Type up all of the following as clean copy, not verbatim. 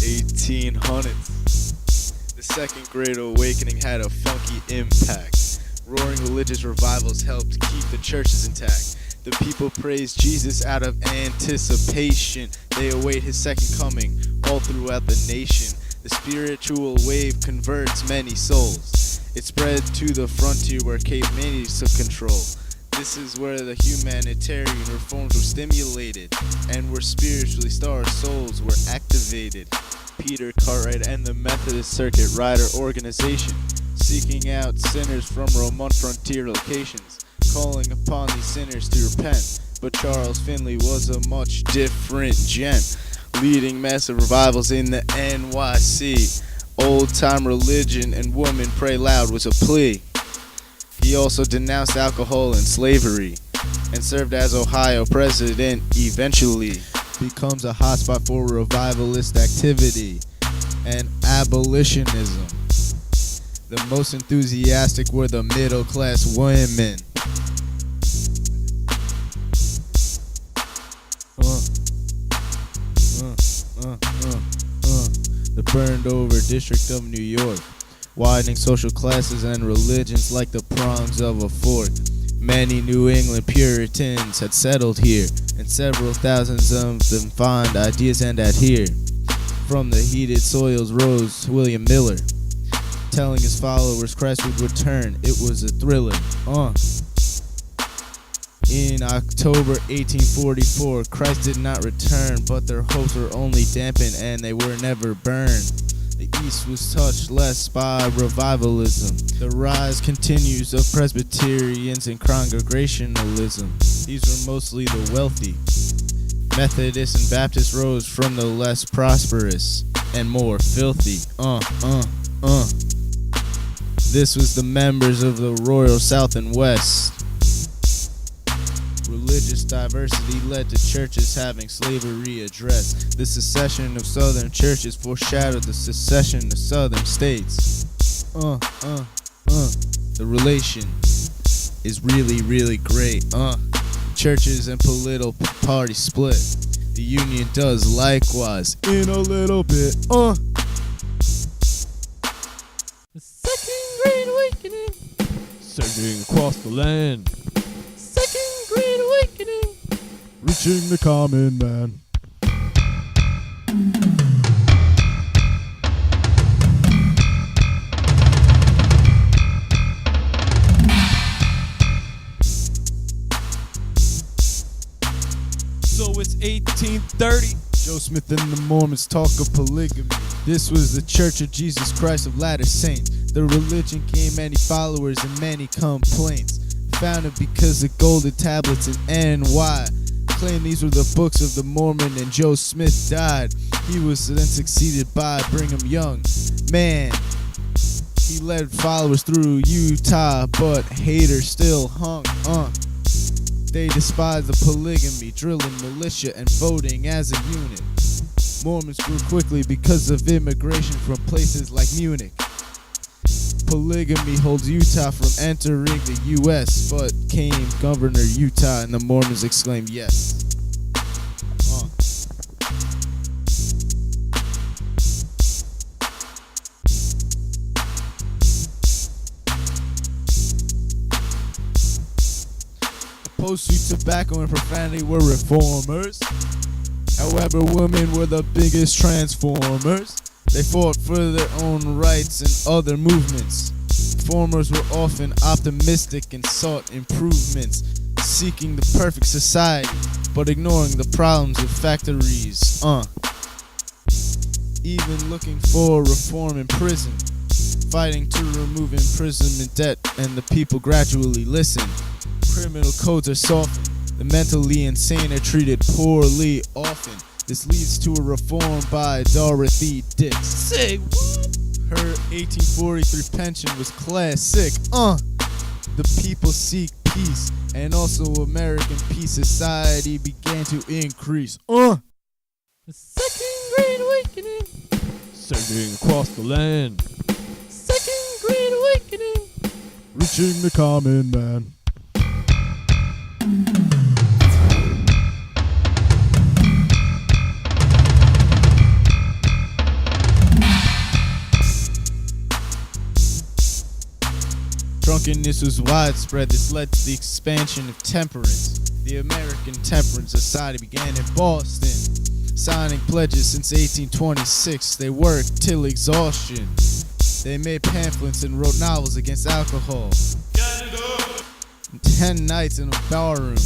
1800s. The Second Great Awakening had a funky impact. Roaring religious revivals helped keep the churches intact. The people praised Jesus out of anticipation. They await his second coming all throughout the nation. The spiritual wave converts many souls. It spread to the frontier where Cape Mania took control. This is where the humanitarian reforms were stimulated, and where spiritually starved souls were activated. Peter Cartwright and the Methodist Circuit Rider Organization, seeking out sinners from remote frontier locations, calling upon these sinners to repent. But Charles Finley was a much different gent, leading massive revivals in the NYC. Old-time religion and women pray loud was a plea. He also denounced alcohol and slavery, and served as Ohio president eventually. Becomes a hotspot for revivalist activity and abolitionism. The most enthusiastic were the middle-class women. The burned-over District of New York, widening social classes and religions like the prongs of a fork. Many New England Puritans had settled here, and several thousands of them find ideas and adhere. From the heated soils rose William Miller, telling his followers Christ would return. It was a thriller. In October 1844, Christ did not return, but their hopes were only dampened and they were never burned. The East was touched less by revivalism. The rise continues of Presbyterians and Congregationalism. These were mostly the wealthy. Methodists and Baptists rose from the less prosperous and more filthy. This was the members of the Royal South and West. Religious diversity led to churches having slavery addressed. The secession of southern churches foreshadowed the secession of southern states. The relation is really, really great. Churches and political parties split. The union does likewise in a little bit. The Second Great Awakening, surging across the land. Second Great Awakening, reaching the common man. So it's 1830. Joe Smith and the Mormons talk of polygamy. This was the Church of Jesus Christ of Latter-Saints. The religion gained many followers and many complaints. Founded because the golden tablets in NY claimed these were the books of the Mormon, and Joe Smith died. He was then succeeded by Brigham Young. Man, he led followers through Utah, but haters still hung. They despised the polygamy, drilling militia and voting as a unit. Mormons grew quickly because of immigration from places like Munich. Polygamy holds Utah from entering the U.S., but came Governor Utah, and the Mormons exclaimed yes. Opposed to tobacco and profanity were reformers. However, women were the biggest transformers. They fought for their own rights and other movements. Reformers were often optimistic and sought improvements, seeking the perfect society, but ignoring the problems of factories. Even looking for reform in prison, fighting to remove imprisonment debt, and the people gradually listened. Criminal codes are softened. The mentally insane are treated poorly often. This leads to a reform by Dorothy Dix. Say what? Her 1843 pension was classic. The people seek peace, and also American peace society began to increase. The Second Great Awakening, surging across the land. Second Great Awakening, reaching the common man. drunkenness was widespread. This led to the expansion of temperance. The American Temperance Society began in Boston, signing pledges since 1826. They worked till exhaustion. They made pamphlets and wrote novels against alcohol. 10 nights in a barroom,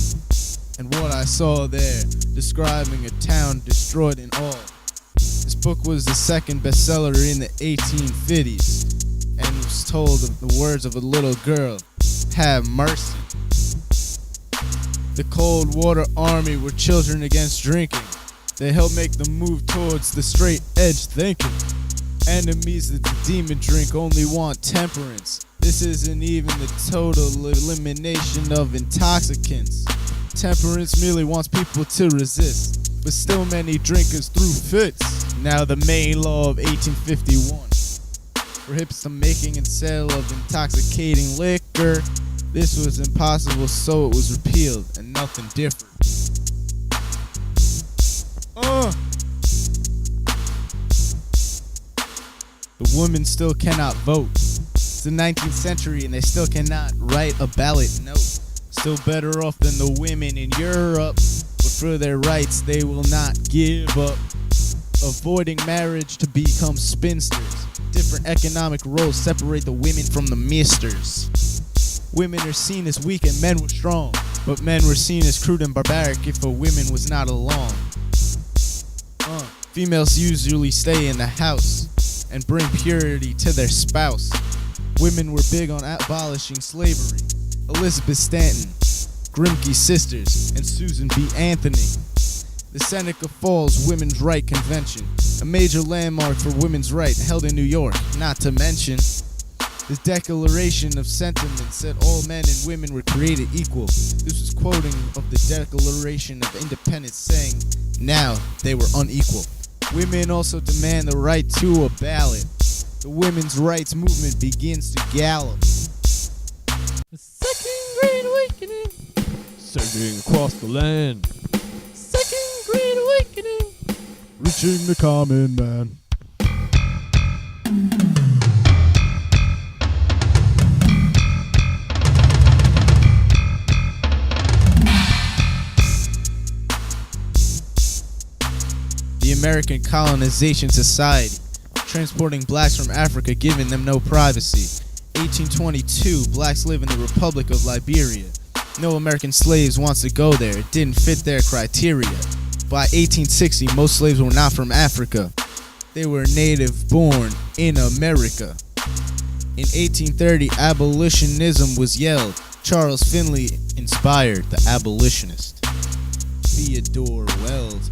and what I saw there, describing a town destroyed in awe. This book was the second bestseller in the 1850s, and was told of the words of a little girl, "Have mercy." The Cold Water Army were children against drinking. They helped make the move towards the straight edge thinking. Enemies of the demon drink only want temperance. This isn't even the total elimination of intoxicants. Temperance merely wants people to resist, but still many drinkers threw fits. Now the main law of 1851 prohibits the making and sale of intoxicating liquor. This was impossible, so it was repealed, and nothing different. The women still cannot vote. It's the 19th century and they still cannot write a ballot note. Still better off than the women in Europe, but for their rights they will not give up. Avoiding marriage to become spinsters. Different economic roles separate the women from the misters. Women are seen as weak and men were strong, but men were seen as crude and barbaric if a woman was not along. Females usually stay in the house and bring purity to their spouse. Women were big on abolishing slavery. Elizabeth Stanton, Grimke's sisters, and Susan B. Anthony. The Seneca Falls Women's Right Convention, a major landmark for women's rights held in New York, not to mention the Declaration of Sentiments said all men and women were created equal. This was quoting of the Declaration of Independence saying, now they were unequal. Women also demand the right to a ballot. The women's rights movement begins to gallop. The Second Great Awakening, surging across the land. Second Great Awakening, Reaching the common man. The American Colonization Society, transporting blacks from Africa, giving them no privacy. 1822, blacks live in the Republic of Liberia. No American slaves wants to go there. It didn't fit their criteria. By 1860, most slaves were not from Africa. They were native born in America. In 1830, abolitionism was yelled. Charles Finley inspired the abolitionist. Theodore Wells.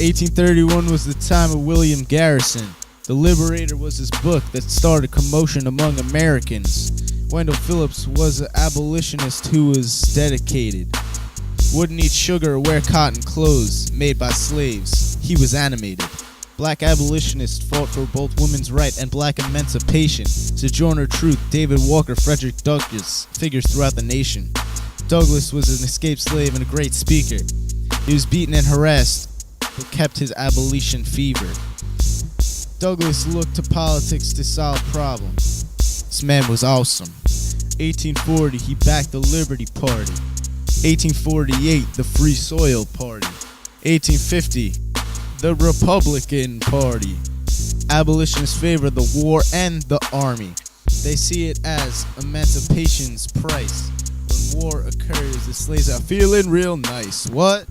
1831 was the time of William Garrison. The Liberator was his book that started commotion among Americans. Wendell Phillips was an abolitionist who was dedicated. Wouldn't eat sugar or wear cotton clothes made by slaves. He was animated. Black abolitionists fought for both women's right and black emancipation. Sojourner Truth, David Walker, Frederick Douglass, figures throughout the nation. Douglass was an escaped slave and a great speaker. He was beaten and harassed, but kept his abolition fever. Douglass looked to politics to solve problems. This man was awesome. 1840, he backed the Liberty Party. 1848, the Free Soil Party. 1850, the Republican Party. Abolitionists favor the war and the army. They see it as emancipation's price. When war occurs, the slaves are feeling real nice. What?